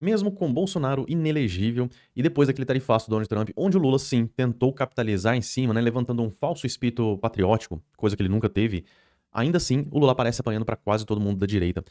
Mesmo com Bolsonaro inelegível e depois daquele tarifaço do Donald Trump, onde o Lula sim tentou capitalizar em cima, né, levantando um falso espírito patriótico, coisa que ele nunca teve, ainda assim o Lula aparece apanhando para quase todo mundo da direita.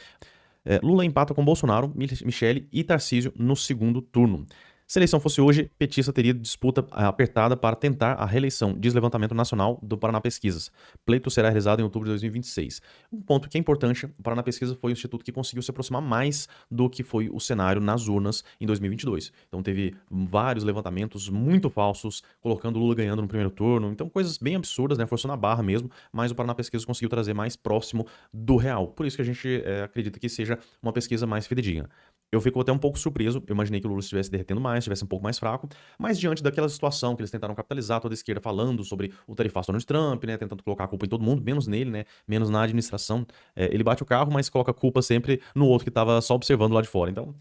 Lula empata com Bolsonaro, Michele e Tarcísio no segundo turno. Se a eleição fosse hoje, petista teria disputa apertada para tentar a reeleição, diz Levantamento Nacional do Paraná Pesquisas. Pleito será realizado em outubro de 2026. Um ponto que é importante, o Paraná Pesquisa foi o instituto que conseguiu se aproximar mais do que foi o cenário nas urnas em 2022. Então teve vários levantamentos muito falsos, colocando o Lula ganhando no primeiro turno. Então coisas bem absurdas, né, forçando a barra mesmo, mas o Paraná Pesquisa conseguiu trazer mais próximo do real. Por isso que a gente acredita que seja uma pesquisa mais fidedigna. Eu fico até um pouco surpreso, eu imaginei que o Lula estivesse derretendo mais, estivesse um pouco mais fraco, mas diante daquela situação que eles tentaram capitalizar, toda a esquerda falando sobre o tarifaço do Donald Trump, né, tentando colocar a culpa em todo mundo, menos nele, né, menos na administração, ele bate o carro, mas coloca a culpa sempre no outro que estava só observando lá de fora. Então,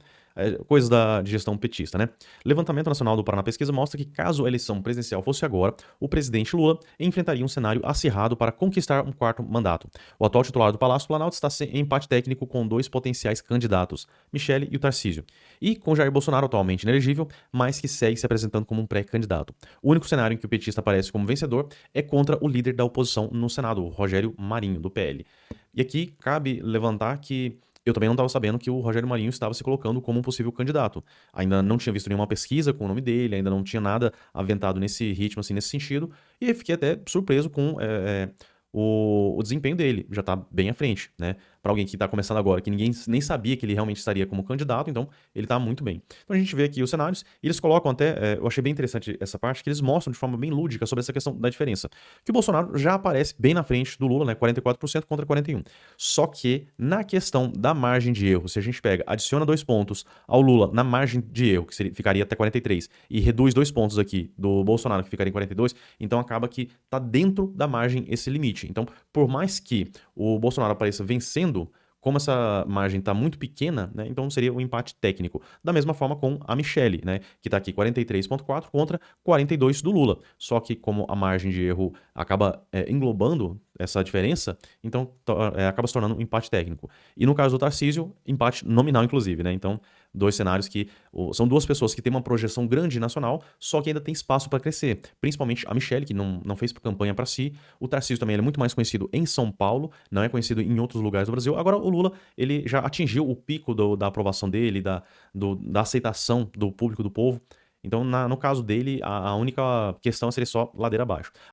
coisas de gestão petista, né? Levantamento Nacional do Paraná Pesquisa mostra que caso a eleição presidencial fosse agora, o presidente Lula enfrentaria um cenário acirrado para conquistar um quarto mandato. O atual titular do Palácio do Planalto está em empate técnico com dois potenciais candidatos, Michele e o Tarcísio, e com Jair Bolsonaro atualmente inelegível, mas que segue se apresentando como um pré-candidato. O único cenário em que o petista aparece como vencedor é contra o líder da oposição no Senado, Rogério Marinho, do PL. E aqui cabe levantar que eu também não estava sabendo que o Rogério Marinho estava se colocando como um possível candidato. Ainda não tinha visto nenhuma pesquisa com o nome dele, ainda não tinha nada aventado nesse ritmo, assim, nesse sentido. E aí fiquei até surpreso com o desempenho dele. Já está bem à frente, né? Para alguém que está começando agora, que ninguém nem sabia que ele realmente estaria como candidato, então ele está muito bem. Então a gente vê aqui os cenários, e eles colocam até, eu achei bem interessante essa parte, que eles mostram de forma bem lúdica sobre essa questão da diferença. Que o Bolsonaro já aparece bem na frente do Lula, né? 44% contra 41%. Só que na questão da margem de erro, se a gente pega, adiciona 2 pontos ao Lula na margem de erro, que ficaria até 43, e reduz 2 pontos aqui do Bolsonaro, que ficaria em 42, então acaba que está dentro da margem esse limite. Então, por mais que o Bolsonaro apareça vencendo, como essa margem está muito pequena, né, então seria um empate técnico. Da mesma forma com a Michele, né, que está aqui 43,4 contra 42 do Lula. Só que como a margem de erro acaba englobando essa diferença, então acaba se tornando um empate técnico. E no caso do Tarcísio, empate nominal, inclusive, né? Então, dois cenários que são duas pessoas que têm uma projeção grande nacional, só que ainda tem espaço para crescer. Principalmente a Michele, que não fez campanha para si. O Tarcísio também é muito mais conhecido em São Paulo, não é conhecido em outros lugares do Brasil. Agora, o Lula, ele já atingiu o pico da aprovação dele, da aceitação do público, do povo. Então, no caso dele, a única questão seria só ladeira abaixo.